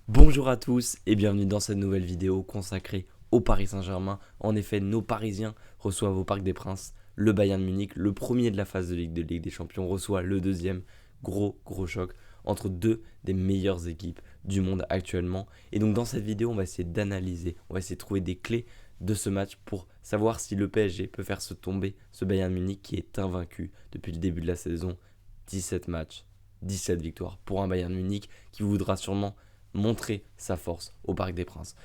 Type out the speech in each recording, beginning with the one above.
Bonjour à tous et bienvenue dans cette nouvelle vidéo consacrée au Paris Saint-Germain. En effet, nos Parisiens reçoivent au Parc des Princes le Bayern Munich, le premier de la phase de Ligue des Champions, reçoit le deuxième. Gros choc entre deux des meilleures équipes du monde actuellement. Et donc dans cette vidéo, on va essayer d'analyser, on va essayer de trouver des clés de ce match pour savoir si le PSG peut faire se tomber ce Bayern Munich qui est invaincu depuis le début de la saison. 17 matchs, 17 victoires pour un Bayern Munich qui voudra sûrement montrer sa force au Parc des Princes.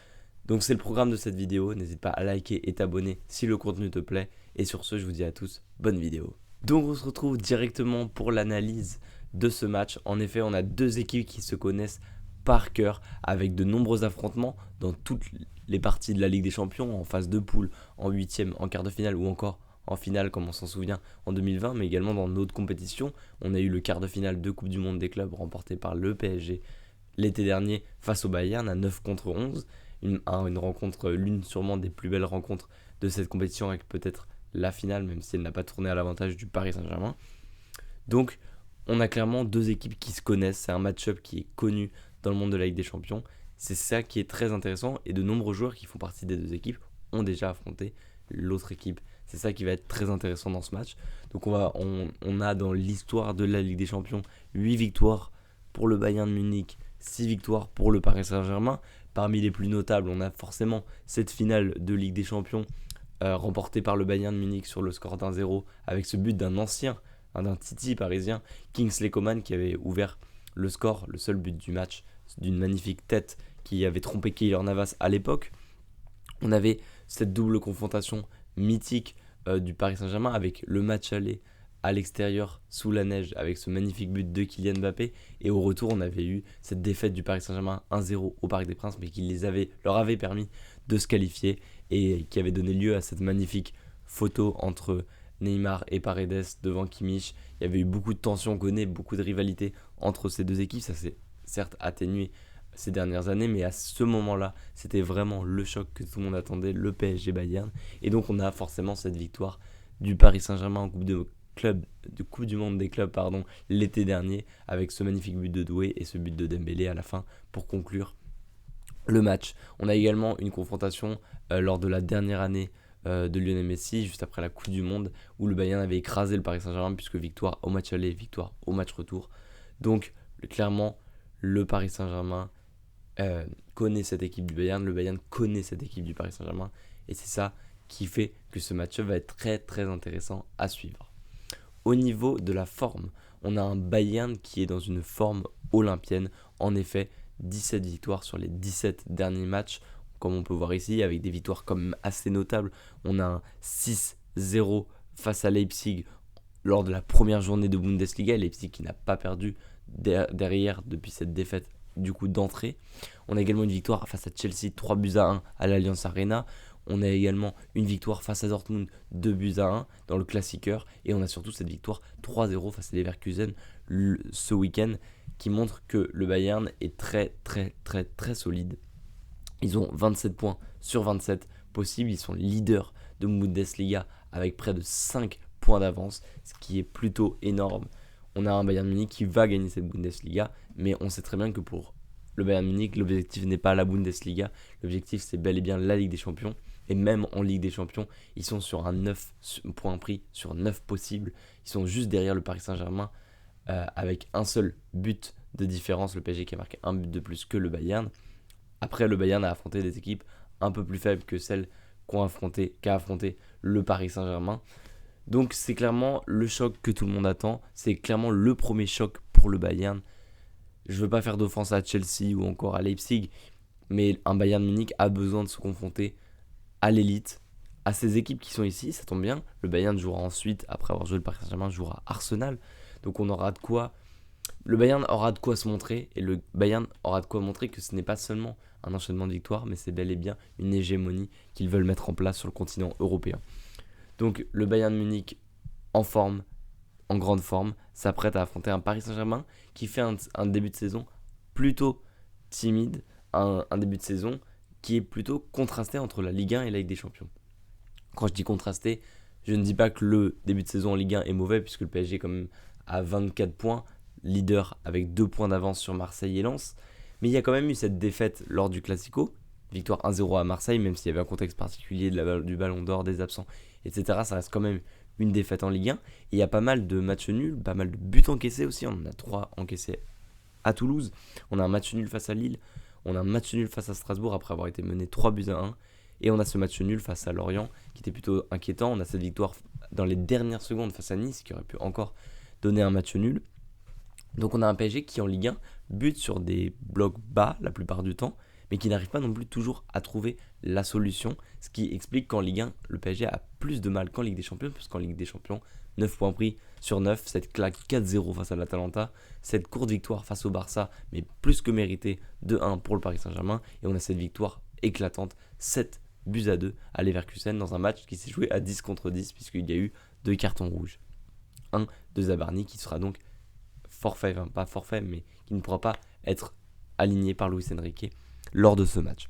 Donc c'est le programme de cette vidéo, n'hésite pas à liker et t'abonner si le contenu te plaît. Et sur ce, je vous dis à tous, bonne vidéo. Donc on se retrouve directement pour l'analyse de ce match. En effet, on a deux équipes qui se connaissent par cœur avec de nombreux affrontements dans toutes les parties de la Ligue des Champions, en phase de poule, en huitième, en quart de finale ou encore en finale comme on s'en souvient en 2020, mais également dans d'autres compétitions. On a eu le quart de finale de Coupe du Monde des clubs remporté par le PSG l'été dernier face au Bayern à 9 contre 11. Une rencontre, l'une sûrement des plus belles rencontres de cette compétition avec peut-être la finale, même si elle n'a pas tourné à l'avantage du Paris Saint-Germain. Donc on a clairement deux équipes qui se connaissent, c'est un match-up qui est connu dans le monde de la Ligue des Champions. C'est ça qui est très intéressant et de nombreux joueurs qui font partie des deux équipes ont déjà affronté l'autre équipe. C'est ça qui va être très intéressant dans ce match. Donc on a dans l'histoire de la Ligue des Champions 8 victoires pour le Bayern de Munich, 6 victoires pour le Paris Saint-Germain. Parmi les plus notables, on a forcément cette finale de Ligue des Champions remportée par le Bayern de Munich sur le score d'1-0 avec ce but d'un ancien, d'un Titi parisien, Kingsley Coman, qui avait ouvert le score, le seul but du match, d'une magnifique tête qui avait trompé Keylor Navas à l'époque. On avait cette double confrontation mythique du Paris Saint-Germain avec le match aller à l'extérieur sous la neige avec ce magnifique but de Kylian Mbappé, et au retour on avait eu cette défaite du Paris Saint-Germain 1-0 au Parc des Princes, mais qui leur avait permis de se qualifier et qui avait donné lieu à cette magnifique photo entre Neymar et Paredes devant Kimmich. Il y avait eu beaucoup de tensions, on connaît beaucoup de rivalité entre ces deux équipes, ça s'est certes atténué ces dernières années, mais à ce moment-là, c'était vraiment le choc que tout le monde attendait, le PSG Bayern. Et donc on a forcément cette victoire du Paris Saint-Germain en Coupe du Monde des clubs l'été dernier, avec ce magnifique but de Doué et ce but de Dembélé à la fin pour conclure le match. On a également une confrontation lors de la dernière année de Lionel Messi, juste après la Coupe du Monde, où le Bayern avait écrasé le Paris Saint-Germain, puisque victoire au match aller, victoire au match retour. Donc clairement, le Paris Saint-Germain connaît cette équipe du Bayern, le Bayern connaît cette équipe du Paris Saint-Germain, et c'est ça qui fait que ce match va être très très intéressant à suivre. Au niveau de la forme, on a un Bayern qui est dans une forme olympienne. En effet, 17 victoires sur les 17 derniers matchs, comme on peut voir ici, avec des victoires quand même assez notables. On a un 6-0 face à Leipzig lors de la première journée de Bundesliga. Leipzig qui n'a pas perdu derrière depuis cette défaite du coup d'entrée. On a également une victoire face à Chelsea 3-1 à l'Allianz Arena. On a également une victoire face à Dortmund 2-1 dans le Klassiker. Et on a surtout cette victoire 3-0 face à Leverkusen ce week-end, qui montre que le Bayern est très très très très solide. Ils ont 27 points sur 27 possibles. Ils sont leaders de Bundesliga avec près de 5 points d'avance, ce qui est plutôt énorme. On a un Bayern Munich qui va gagner cette Bundesliga, mais on sait très bien que pour le Bayern Munich, l'objectif n'est pas la Bundesliga. L'objectif, c'est bel et bien la Ligue des Champions. Et même en Ligue des Champions, ils sont sur un 9 points pris sur 9 possibles. Ils sont juste derrière le Paris Saint-Germain avec un seul but de différence. Le PSG qui a marqué un but de plus que le Bayern. Après, le Bayern a affronté des équipes un peu plus faibles que celles qu'a affronté le Paris Saint-Germain. Donc c'est clairement le choc que tout le monde attend. C'est clairement le premier choc pour le Bayern. Je ne veux pas faire d'offense à Chelsea ou encore à Leipzig, mais un Bayern Munich a besoin de se confronter à l'élite, à ces équipes qui sont ici. Ça tombe bien, le Bayern jouera ensuite, après avoir joué le Paris Saint-Germain, jouera Arsenal. Donc on aura de quoi. Le Bayern aura de quoi se montrer, et le Bayern aura de quoi montrer que ce n'est pas seulement un enchaînement de victoires, mais c'est bel et bien une hégémonie qu'ils veulent mettre en place sur le continent européen. Donc le Bayern Munich en forme, en grande forme, s'apprête à affronter un Paris Saint-Germain qui fait un début de saison plutôt timide, un début de saison qui est plutôt contrasté entre la Ligue 1 et la Ligue des Champions. Quand je dis contrasté, je ne dis pas que le début de saison en Ligue 1 est mauvais, puisque le PSG est quand même à 24 points, leader avec 2 points d'avance sur Marseille et Lens, Mais il y a quand même eu cette défaite lors du Classico, victoire 1-0 à Marseille, même s'il y avait un contexte particulier du Ballon d'Or, des absents, etc. Ça reste quand même une défaite en Ligue 1. Et il y a pas mal de matchs nuls, pas mal de buts encaissés aussi. On en a 3 encaissés à Toulouse. On a un match nul face à Lille. On a un match nul face à Strasbourg après avoir été mené 3-1. Et on a ce match nul face à Lorient qui était plutôt inquiétant. On a cette victoire dans les dernières secondes face à Nice qui aurait pu encore donner un match nul. Donc on a un PSG qui en Ligue 1 bute sur des blocs bas la plupart du temps, mais qui n'arrive pas non plus toujours à trouver la solution, ce qui explique qu'en Ligue 1, le PSG a plus de mal qu'en Ligue des Champions, puisqu'en Ligue des Champions, 9 points pris sur 9, cette claque 4-0 face à l'Atalanta, cette courte victoire face au Barça, mais plus que méritée, 2-1 pour le Paris Saint-Germain, et on a cette victoire éclatante, 7-2 à Leverkusen, dans un match qui s'est joué à 10 contre 10, puisqu'il y a eu 2 cartons rouges. Un de Zabarni qui sera donc forfait, enfin pas forfait, mais qui ne pourra pas être aligné par Luis Enrique lors de ce match.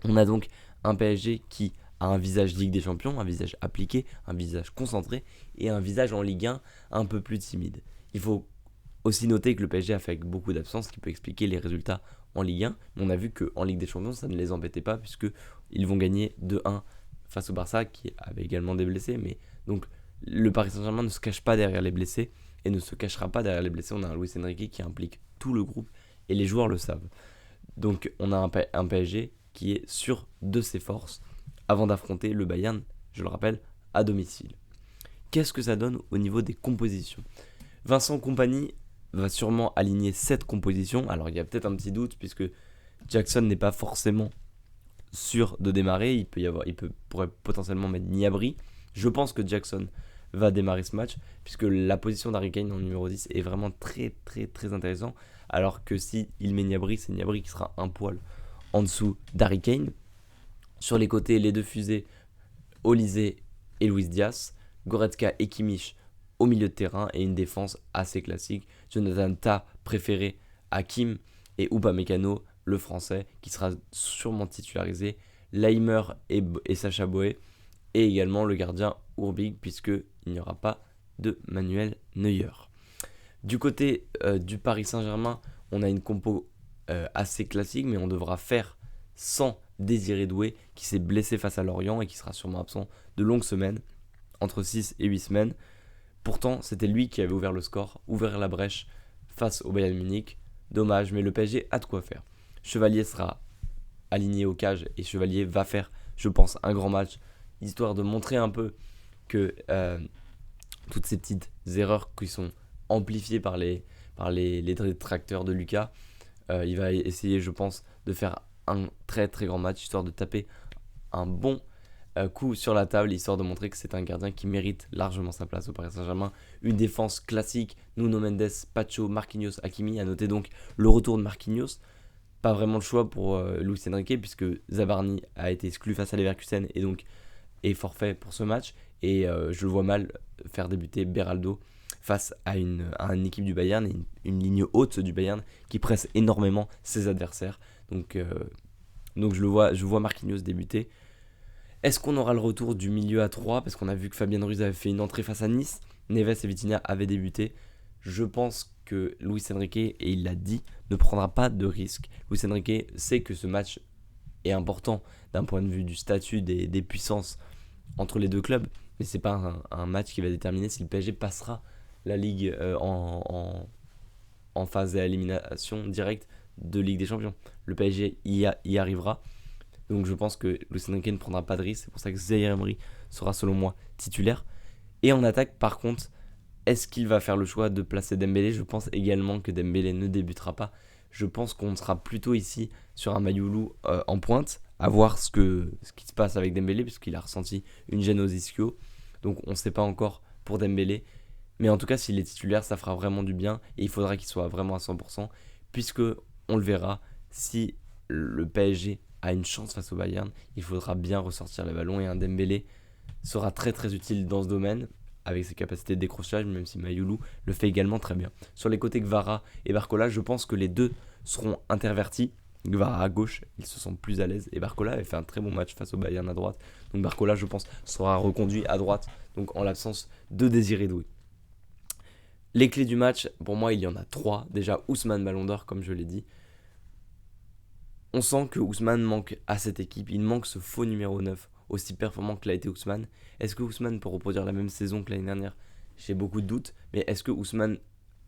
On a donc un PSG qui a un visage Ligue des Champions, un visage appliqué, un visage concentré et un visage en Ligue 1 un peu plus timide. Il faut aussi noter que le PSG a fait avec beaucoup d'absence, ce qui peut expliquer les résultats en Ligue 1. Mais on a vu qu'en Ligue des Champions, ça ne les embêtait pas puisqu'ils vont gagner 2-1 face au Barça qui avait également des blessés. Mais donc le Paris Saint-Germain ne se cache pas derrière les blessés et ne se cachera pas derrière les blessés. On a un Luis Enrique qui implique tout le groupe et les joueurs le savent. Donc on a un PSG qui est sûr de ses forces avant d'affronter le Bayern, je le rappelle, à domicile. Qu'est-ce que ça donne au niveau des compositions ? Vincent Kompany va sûrement aligner cette composition. Alors il y a peut-être un petit doute puisque Jackson n'est pas forcément sûr de démarrer. Pourrait potentiellement mettre Gnabry. Je pense que Jackson va démarrer ce match puisque la position d'Harry Kane en numéro 10 est vraiment très très très intéressant. Alors que si il met Gnabry, c'est Gnabry qui sera un poil en dessous d'Harry Kane. Sur les côtés, les deux fusées, Olise et Luis Diaz, Goretzka et Kimmich au milieu de terrain et une défense assez classique. Jonathan Tah préféré à Kim et Upamecano, le français, qui sera sûrement titularisé. Leimer et Sacha Boey et également le gardien Urbig puisqu'il n'y aura pas de Manuel Neuer. Du côté du Paris Saint-Germain, on a une compo assez classique, mais on devra faire sans Désiré Doué qui s'est blessé face à Lorient et qui sera sûrement absent de longues semaines, entre 6 et 8 semaines. Pourtant, c'était lui qui avait ouvert le score, ouvert la brèche face au Bayern Munich. Dommage, mais le PSG a de quoi faire. Chevalier sera aligné au cage et Chevalier va faire, je pense, un grand match, histoire de montrer un peu que toutes ces petites erreurs qui sont amplifiées par les détracteurs de Lucas, il va essayer, je pense, de faire un très très grand match, histoire de taper un bon coup sur la table, histoire de montrer que c'est un gardien qui mérite largement sa place au Paris Saint-Germain. Une défense classique, Nuno Mendes, Pacho, Marquinhos, Hakimi. À noter donc le retour de Marquinhos. Pas vraiment le choix pour Luis Enrique puisque Zabarni a été exclu face à Leverkusen et donc est forfait pour ce match. Et je le vois mal faire débuter Beraldo face à une équipe du Bayern et une ligne haute du Bayern qui presse énormément ses adversaires. Donc je vois Marquinhos débuter. Est-ce qu'on aura le retour du milieu à 3 parce qu'on a vu que Fabien Ruiz avait fait une entrée face à Nice, Neves et Vitinha avaient débuté. Je pense que Luis Enrique, et il l'a dit, ne prendra pas de risque. Luis Enrique sait que ce match est important d'un point de vue du statut des puissances entre les deux clubs, mais c'est pas un match qui va déterminer si le PSG passera la Ligue en phase d'élimination directe de Ligue des Champions. Le PSG y arrivera. Donc je pense que Luis Enrique ne prendra pas de risque. C'est pour ça que Zaïre Emery sera selon moi titulaire. Et en attaque, par contre, est-ce qu'il va faire le choix de placer Dembélé ? Je pense également que Dembélé ne débutera pas. Je pense qu'on sera plutôt ici sur un Mayoulou en pointe, à voir ce qui se passe avec Dembélé, puisqu'il a ressenti une gêne aux ischio. Donc on ne sait pas encore pour Dembélé. Mais en tout cas, s'il est titulaire, ça fera vraiment du bien. Et il faudra qu'il soit vraiment à 100%, puisque on le verra, si le PSG a une chance face au Bayern, il faudra bien ressortir les ballons. Et un Dembélé sera très très utile dans ce domaine, avec ses capacités de décrochage, même si Mayoulou le fait également très bien. Sur les côtés Kvara et Barcola, je pense que les deux seront intervertis. Kvara à gauche, ils se sentent plus à l'aise. Et Barcola avait fait un très bon match face au Bayern à droite. Donc Barcola, je pense, sera reconduit à droite, donc en l'absence de Désiré Doué. Les clés du match, pour moi, il y en a 3. Déjà, Ousmane Ballon d'Or, comme je l'ai dit. On sent que Ousmane manque à cette équipe, il manque ce faux numéro 9, aussi performant que l'a été Ousmane. Est-ce que Ousmane peut reproduire la même saison que l'année dernière? J'ai beaucoup de doutes, mais est-ce que Ousmane,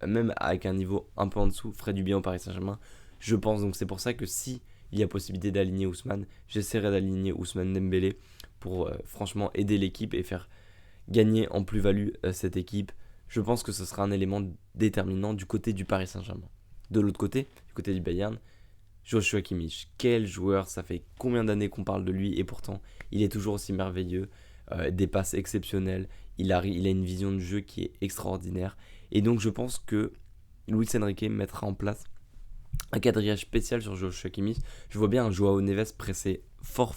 même avec un niveau un peu en dessous, ferait du bien au Paris Saint-Germain? Je pense, donc c'est pour ça que si il y a possibilité d'aligner Ousmane, j'essaierai d'aligner Ousmane Dembélé pour franchement aider l'équipe et faire gagner en plus-value cette équipe. Je pense que ce sera un élément déterminant du côté du Paris Saint-Germain. De l'autre côté, du côté du Bayern, Joshua Kimmich, quel joueur, ça fait combien d'années qu'on parle de lui et pourtant il est toujours aussi merveilleux, des passes exceptionnelles, il a une vision de jeu qui est extraordinaire et donc je pense que Luis Enrique mettra en place un quadrillage spécial sur Joshua Kimmich. Je vois bien un Joao Neves pressé fort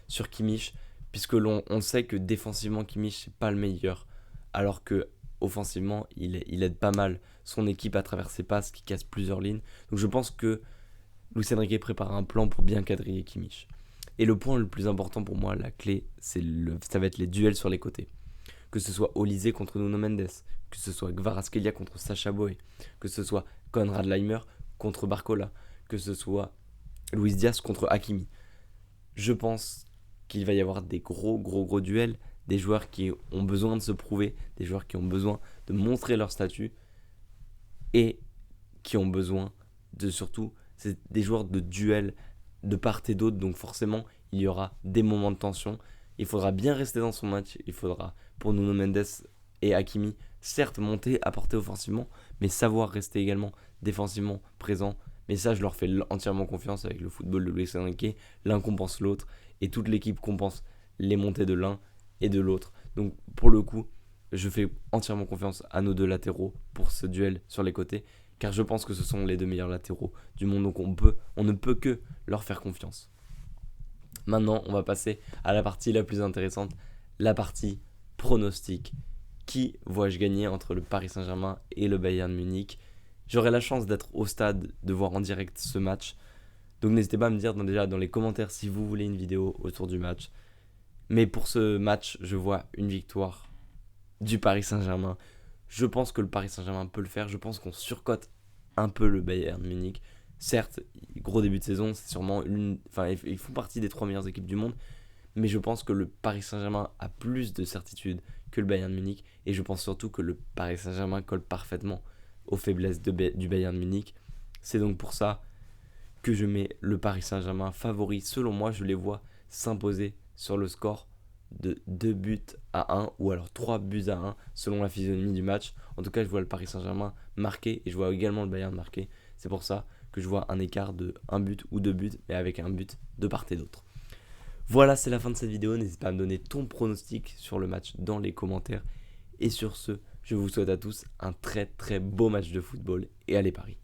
sur Kimmich puisque on sait que défensivement Kimmich c'est pas le meilleur alors que offensivement il aide pas mal son équipe à travers ses passes qui cassent plusieurs lignes. Donc je pense que Luis Enrique prépare un plan pour bien quadriller Kimmich. Et le point le plus important pour moi, la clé, ça va être les duels sur les côtés. Que ce soit Olise contre Nuno Mendes, que ce soit Kvaratskhelia contre Sacha Boey, que ce soit Konrad Laimer contre Barcola, que ce soit Luis Diaz contre Hakimi. Je pense qu'il va y avoir des gros duels, des joueurs qui ont besoin de se prouver, des joueurs qui ont besoin de montrer leur statut et qui ont besoin de surtout, c'est des joueurs de duel de part et d'autre, donc forcément il y aura des moments de tension. Il faudra bien rester dans son match, il faudra pour Nuno Mendes et Hakimi certes monter, apporter offensivement, mais savoir rester également défensivement présent. Mais ça je leur fais entièrement confiance avec le football de Luis Enrique, l'un compense l'autre et toute l'équipe compense les montées de l'un et de l'autre. Donc pour le coup, je fais entièrement confiance à nos deux latéraux pour ce duel sur les côtés, car je pense que ce sont les deux meilleurs latéraux du monde, donc on ne peut que leur faire confiance. Maintenant, on va passer à la partie la plus intéressante, la partie pronostic. Qui vois-je gagner entre le Paris Saint-Germain et le Bayern Munich? J'aurai la chance d'être au stade, de voir en direct ce match. Donc n'hésitez pas à me dire déjà dans les commentaires si vous voulez une vidéo autour du match. Mais pour ce match, je vois une victoire du Paris Saint-Germain. Je pense que le Paris Saint-Germain peut le faire. Je pense qu'on surcote un peu le Bayern Munich. Certes, gros début de saison, c'est sûrement ils font partie des 3 meilleures équipes du monde. Mais je pense que le Paris Saint-Germain a plus de certitude que le Bayern Munich. Et je pense surtout que le Paris Saint-Germain colle parfaitement aux faiblesses du Bayern Munich. C'est donc pour ça que je mets le Paris Saint-Germain favori. Selon moi, je les vois s'imposer sur le score de 2 buts à 1 ou alors 3 buts à 1 selon la physionomie du match. En tout cas, je vois le Paris Saint-Germain marquer et je vois également le Bayern marquer. C'est pour ça que je vois un écart de 1 but ou 2 buts, mais avec un but de part et d'autre. Voilà, c'est la fin de cette vidéo. N'hésite pas à me donner ton pronostic sur le match dans les commentaires. Et sur ce, je vous souhaite à tous un très beau match de football et allez Paris.